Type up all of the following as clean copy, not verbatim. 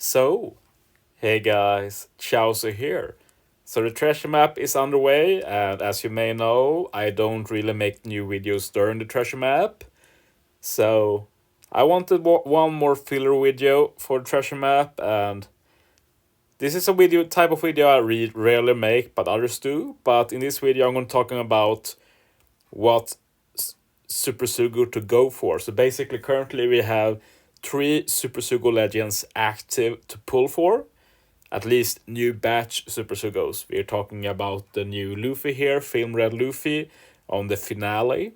So, hey guys, Chauzu here. So the treasure map is underway, and as you may know, I don't really make new videos during the treasure map. So, I wanted one more filler video for the treasure map, and this is a video type of video I rarely make, but others do. But in this video, I'm going to talking about what Super Sugo to go for. So basically, currently we have 3 Super Sugo legends active to pull for. At least new batch Super Sugos. We're talking about the new Luffy here, Film RED Luffy on the finale.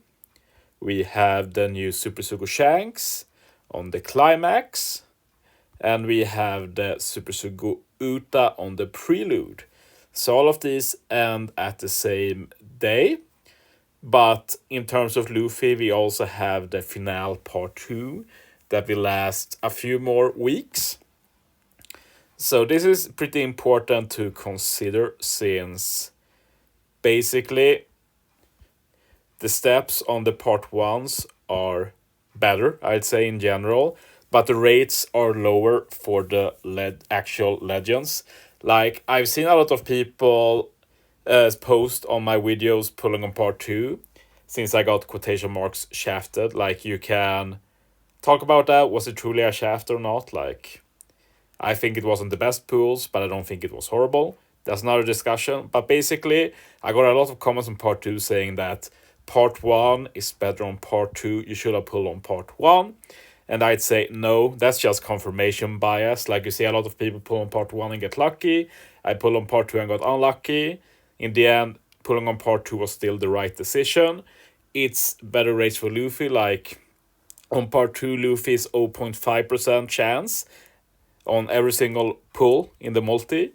We have the new Super Sugo Shanks on the climax. And we have the Super Sugo Uta on the prelude. So all of these end at the same day. But in terms of Luffy, we also have the finale part 2 that will last a few more weeks. So this is pretty important to consider since basically the steps on the part 1s are better, I'd say in general, but the rates are lower for the actual legends. Like I've seen a lot of people post on my videos pulling on part 2 since I got quotation marks shafted. Like you can talk about that. Was it truly a shaft or not? Like I think it wasn't the best pools, but I don't think it was horrible. That's another discussion. But basically, I got a lot of comments on part 2 saying that part 1 is better on part 2. You should have pulled on part 1. And I'd say no, that's just confirmation bias. Like you see a lot of people pull on part 1 and get lucky. I pull on part 2 and got unlucky. In the end, pulling on part 2 was still the right decision. It's better rates for Luffy. Like on part 2, Luffy's 0.5% chance on every single pull in the multi.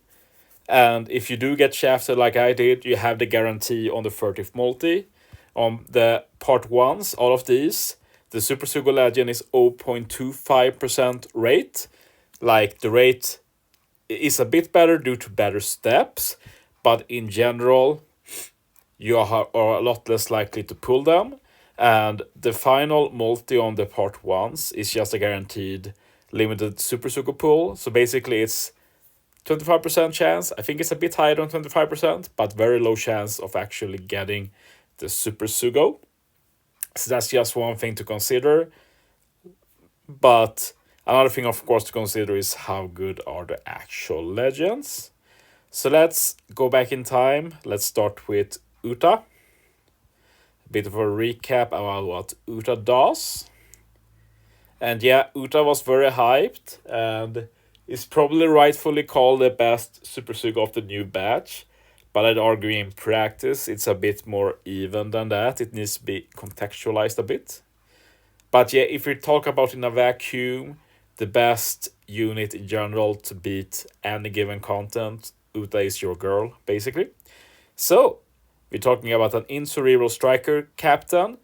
And if you do get shafted like I did, you have the guarantee on the 30th multi. On the part 1s, all of these, the Super Sugo Legend is 0.25% rate. Like the rate is a bit better due to better steps, but in general, you are a lot less likely to pull them. And the final multi on the part 1s is just a guaranteed limited Super Sugo pool. So basically it's 25% chance. I think it's a bit higher than 25%, but very low chance of actually getting the Super Sugo. So that's just one thing to consider. But another thing, of course, to consider is how good are the actual legends. So let's go back in time. Let's start with Uta. A bit of a recap about what Uta does. And yeah, Uta was very hyped and is probably rightfully called the best Super Sugo of the new batch. But I'd argue in practice it's a bit more even than that. It needs to be contextualized a bit. But yeah, if we talk about in a vacuum, the best unit in general to beat any given content, Uta is your girl, basically. So, we're talking about an in-cerebral striker captain.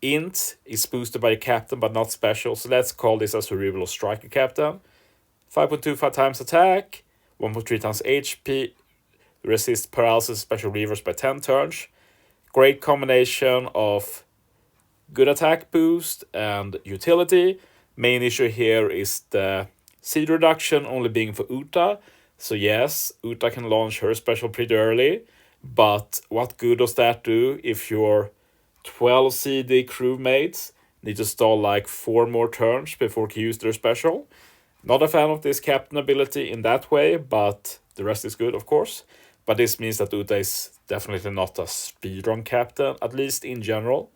Int is boosted by a captain, but not special, so let's call this a cerebral striker captain. 5.25 times attack, 1.3 times HP, resist paralysis special reverse by 10 turns. Great combination of good attack boost and utility. Main issue here is the seed reduction only being for Uta. So yes, Uta can launch her special pretty early, but what good does that do if your 12 CD crewmates need to stall like 4 more turns before they use their special? Not a fan of this captain ability in that way, but the rest is good, of course. But this means that Uta is definitely not a speedrun captain, at least in general.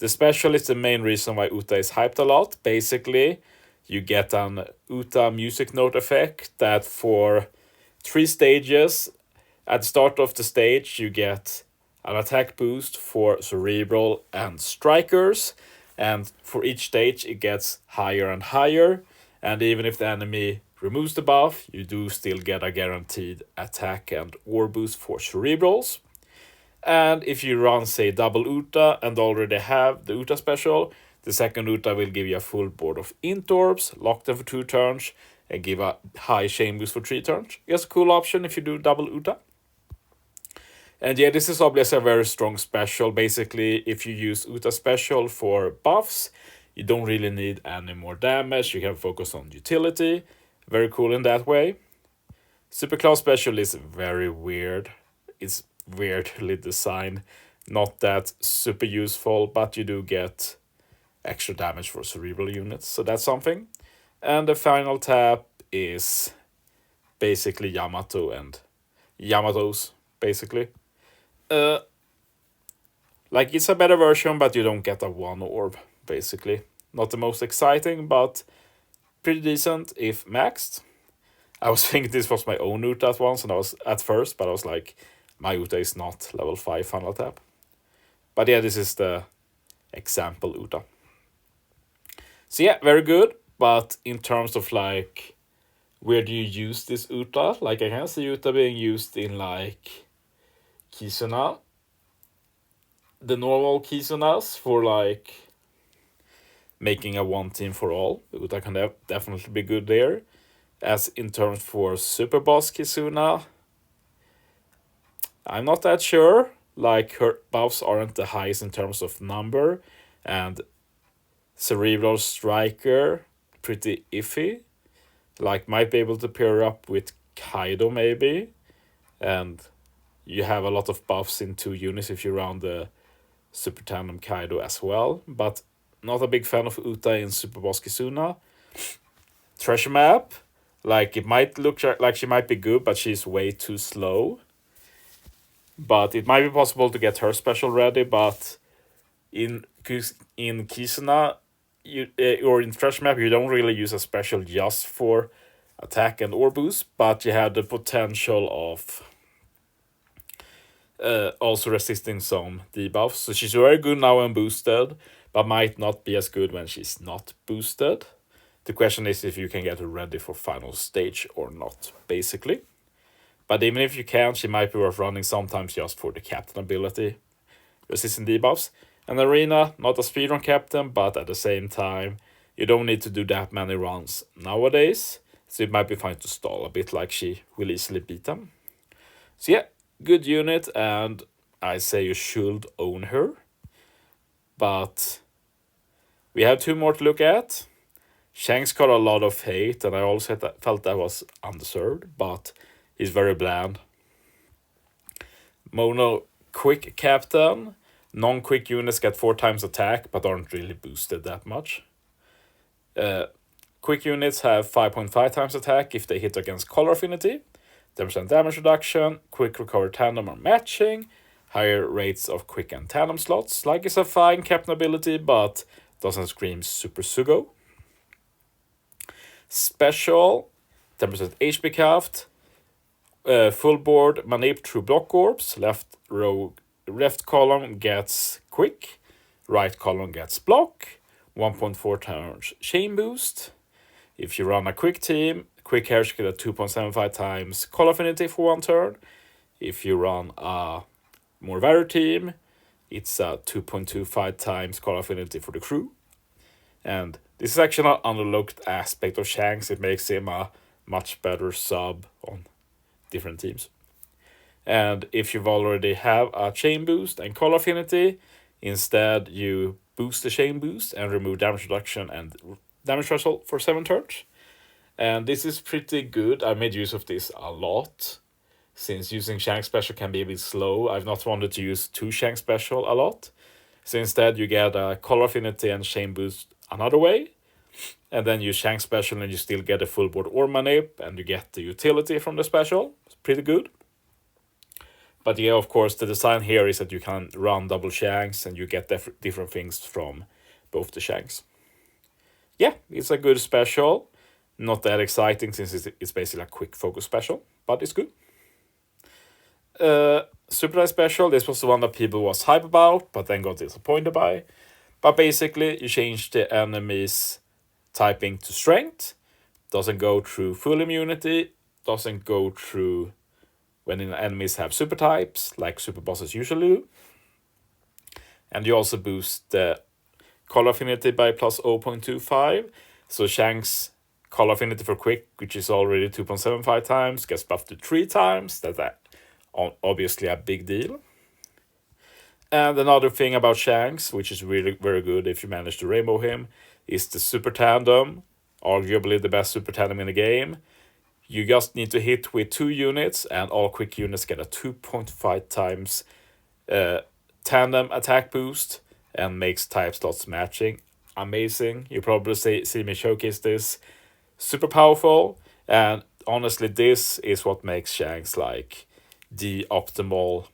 The special is the main reason why Uta is hyped a lot. Basically, you get an Uta music note effect that for 3 stages, at the start of the stage, you get an attack boost for cerebral and strikers. And for each stage, it gets higher and higher. And even if the enemy removes the buff, you do still get a guaranteed attack and war boost for cerebrals. And if you run, say, double Uta and already have the Uta special, the second Uta will give you a full board of Int Orbs, lock them for 2 turns, and give a high chain boost for 3 turns. It's a cool option if you do double Uta. And yeah, this is obviously a very strong special. Basically, if you use Uta special for buffs, You don't really need any more damage. You can focus on utility. Very cool in that way. Super Class Special is very weird. It's weirdly designed. Not that super useful, but you do get extra damage for cerebral units, so that's something. And the final tap is basically Yamato and Yamatos, basically. Uh, like it's a better version, but you don't get a one orb, basically. Not the most exciting, but pretty decent if maxed. I was thinking this was my own Uta at once, and I was at first, but I was like, my Uta is not level 5 final tap. But yeah, this is the example Uta. So yeah, very good. But in terms of like, where do you use this Uta? Like I can see Uta being used in like Kizuna. The normal Kizunas for like making a one team for all. Uta can definitely be good there. As in terms for Super Boss Kizuna, I'm not that sure. Like her buffs aren't the highest in terms of number, and Cerebral Striker pretty iffy. Like might be able to pair up with Kaido maybe, and you have a lot of buffs in 2 units if you run the Super Tandem Kaido as well. But not a big fan of Uta in Super Boss Kizuna. Treasure map, like it might look like she might be good, but she's way too slow. But it might be possible to get her special ready. But in Kizuna, or in Treasure map, you don't really use a special just for attack and or boost, but you have the potential of also resisting some debuffs. So she's very good now when boosted, but might not be as good when she's not boosted. The question is if you can get her ready for final stage or not, basically. But even if you can, she might be worth running sometimes just for the captain ability, resisting debuffs. And Arena, not a speedrun captain, but at the same time, you don't need to do that many runs nowadays, so it might be fine to stall a bit, like she will easily beat them. So yeah, good unit, and I say you should own her. But we have 2 more to look at. Shanks got a lot of hate, and I also felt that was undeserved, but he's very bland. Mono quick captain. Non-quick units get 4 times attack, but aren't really boosted that much. Quick units have 5.5 times attack if they hit against color affinity, 10% damage reduction, quick recover tandem or matching, higher rates of quick and tandem slots. Like it's a fine captain ability, but doesn't scream Super Sugo. Special, 10% HP capped, full board manip through block orbs, left column gets quick, right column gets block, 1.4 times chain boost. If you run a quick team, quick hair should get a 2.75 times call affinity for 1 turn. If you run a more varied team, it's a 2.25 times call affinity for the crew. And this is actually an underlooked aspect of Shanks. It makes him a much better sub on different teams. And if you've already have a chain boost and call affinity, instead you boost the chain boost and remove damage reduction and damage threshold for 7 turns. And this is pretty good. I made use of this a lot. Since using Shanks Special can be a bit slow, I've not wanted to use 2 Shanks Special a lot. So instead you get a color affinity and chain boost another way. And then you Shanks Special and you still get a full board or manip, and you get the utility from the special. It's pretty good. But yeah, of course, the design here is that you can run double Shanks and you get different things from both the Shanks. Yeah, it's a good special. Not that exciting since it's basically a quick focus special, but it's good. Super Special, this was the one that people was hype about, but then got disappointed by. But basically, you change the enemy's typing to strength. Doesn't go through full immunity. Doesn't go through when enemies have super types, like super bosses usually do. And you also boost the call affinity by plus 0.25. So Shanks' call affinity for quick, which is already 2.75 times, gets buffed to 3 times. That's obviously a big deal. And another thing about Shanks, which is really very good if you manage to rainbow him, is the super tandem, arguably the best super tandem in the game. You just need to hit with 2 units, and all quick units get a 2.5 times tandem attack boost and makes type slots matching. Amazing. You probably see me showcase this. Super powerful, and honestly, this is what makes Shanks like the optimal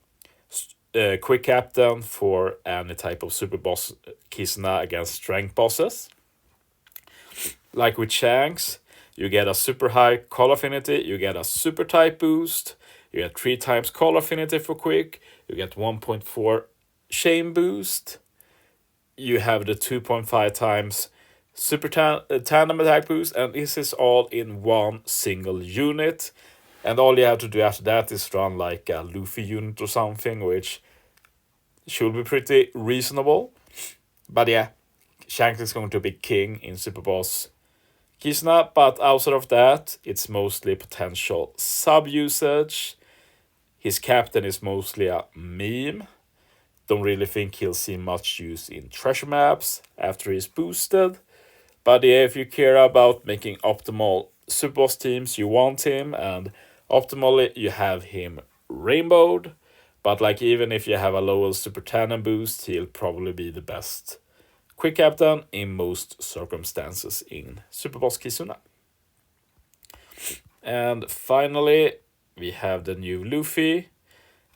quick captain for any type of super boss Kisuna against strength bosses. Like with Shanks, you get a super high call affinity, you get a super type boost, you get 3 times call affinity for quick, you get 1.4 chain boost, you have the 2.5 times super tandem attack boost, and this is all in one single unit. And all you have to do after that is run like a Luffy unit or something, which should be pretty reasonable. But yeah, Shanks is going to be king in Super Boss Kisuna, but outside of that, it's mostly potential sub usage. His captain is mostly a meme. Don't really think he'll see much use in treasure maps after he's boosted. But yeah, if you care about making optimal Super Boss teams, you want him, and optimally you have him rainbowed. But like even if you have a lower Super Tandem boost, he'll probably be the best quick captain in most circumstances in Super Boss Kisuna. And finally, we have the new Luffy.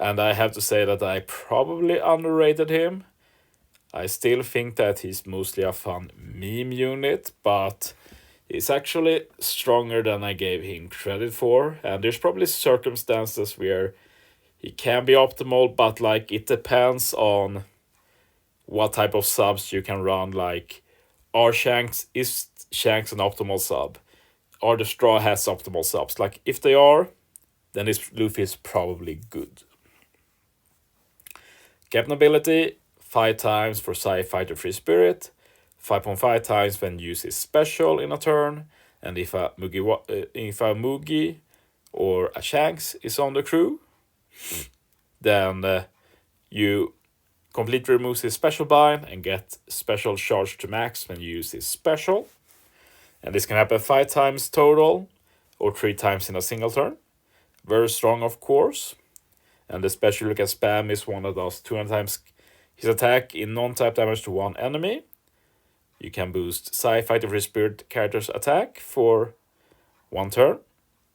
And I have to say that I probably underrated him. I still think that he's mostly a fun meme unit, but he's actually stronger than I gave him credit for. And there's probably circumstances where he can be optimal, but like it depends on what type of subs you can run. Like, is Shanks an optimal sub? Are the Straw Hats optimal subs? Like, if they are, then this Luffy is probably good. Captain ability, 5 times for Psy Fighter Free Spirit, 5.5 times when use his special in a turn, and if a Mugi or a Shanks is on the crew, then you completely remove his special bind and get special charge to max when you use his special. And this can happen 5 times total, or 3 times in a single turn. Very strong, of course. And the special you can spam is one that does 200 times his attack in non-type damage to one enemy. You can boost Psy Fighter Free Spirit character's attack for 1 turn.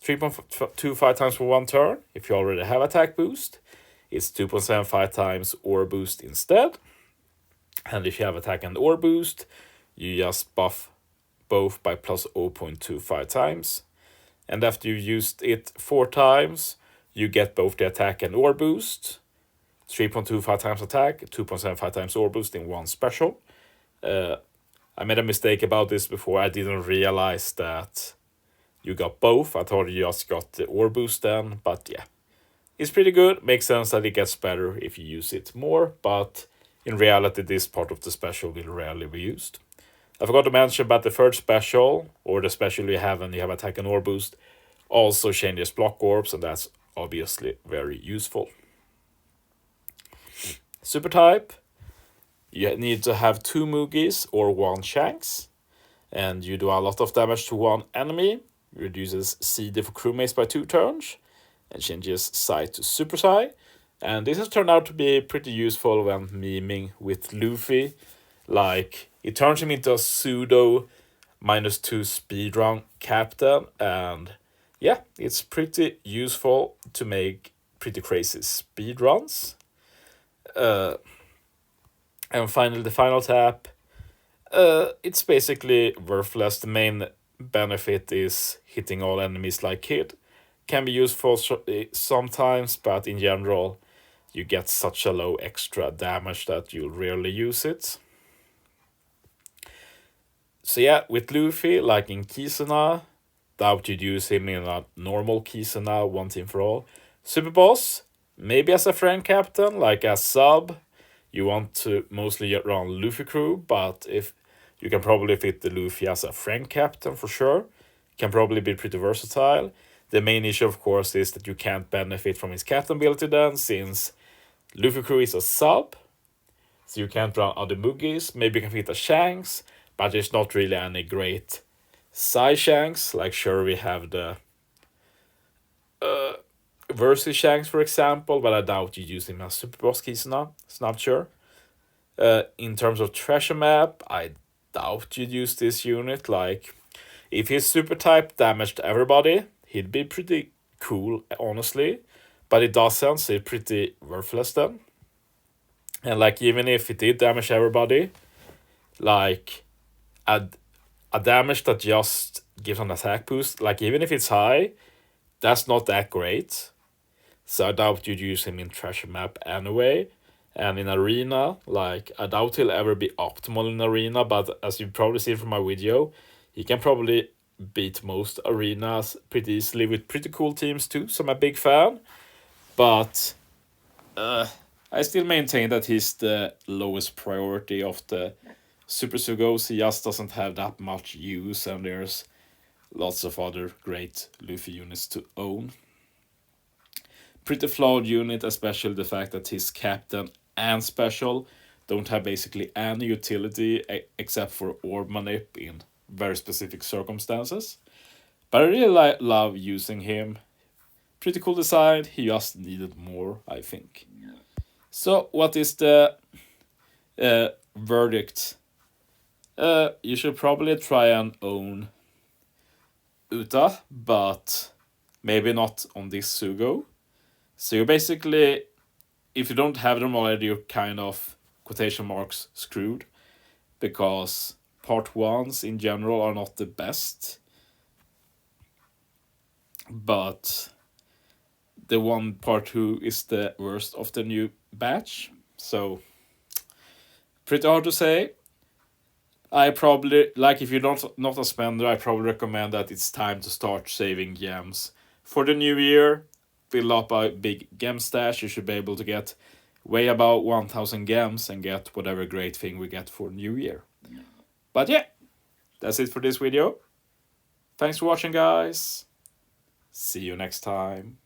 3.25 times for 1 turn if you already have attack boost. It's 2.75 times aura boost instead. And if you have attack and aura boost, you just buff both by plus 0.25 times. And after you've used it 4 times, you get both the attack and aura boost. 3.25 times attack, 2.75 times aura boost in one special. I made a mistake about this before. I didn't realize that you got both. I thought you just got the aura boost then, but yeah. It's pretty good. Makes sense that it gets better if you use it more, but in reality this part of the special will rarely be used. I forgot to mention about the third special, or the special you have when you have attack and aura boost, also changes block orbs, and that's obviously very useful. Super type, you need to have 2 Mugis or 1 Shanks, and you do a lot of damage to one enemy, reduces CD for crewmates by 2 turns, and changes Psy to Super Psy. And this has turned out to be pretty useful when memeing with Luffy. Like, it turns him into a pseudo -2 speedrun captain, and yeah, it's pretty useful to make pretty crazy speedruns. And finally, the final tap. It's basically worthless. The main benefit is hitting all enemies like hit. Can be useful sometimes, but in general, you get such a low extra damage that you'll rarely use it. So yeah, with Luffy, like in Kisuna, doubt you'd use him in a normal Kisuna, one team for all. Super Boss, maybe as a friend captain, like a sub. You want to mostly run Luffy crew, but if you can probably fit the Luffy as a friend captain for sure. Can probably be pretty versatile. The main issue, of course, is that you can't benefit from his captain ability then, since Luffy crew is a sub. So you can't run other Mugis. Maybe you can fit a Shanks, but there's not really any great side Shanks. Like, sure, we have the versus Shanks, for example, but I doubt you use him as Super Boss keys now. It's not sure. In terms of treasure map, I doubt you'd use this unit. Like, if his super type damaged everybody, he'd be pretty cool, honestly. But it doesn't, so it's pretty worthless then. And like, even if it did damage everybody, like a damage that just gives an attack boost, like even if it's high, that's not that great. So I doubt you'd use him in treasure map anyway. And in arena, like, I doubt he'll ever be optimal in arena, but as you've probably seen from my video, he can probably beat most arenas pretty easily with pretty cool teams too, so I'm a big fan. But I still maintain that he's the lowest priority of the Super Sugos. He just doesn't have that much use, and there's lots of other great Luffy units to own. Pretty flawed unit, especially the fact that his captain and special don't have basically any utility except for orb manip in very specific circumstances. But I really love using him. Pretty cool design, he just needed more, I think. So what is the verdict? You should probably try and own Uta, but maybe not on this Sugo. So you're basically, if you don't have them already, you're kind of, quotation marks, screwed. Because part 1s in general are not the best. But the one part 2 is the worst of the new batch. So, pretty hard to say. I probably, like, if you're not a spender, I probably recommend that it's time to start saving gems. For the new year, build up a big gem stash. You should be able to get way about 1000 gems and get whatever great thing we get for New Year. But yeah, that's it for this video. Thanks for watching, guys. See you next time.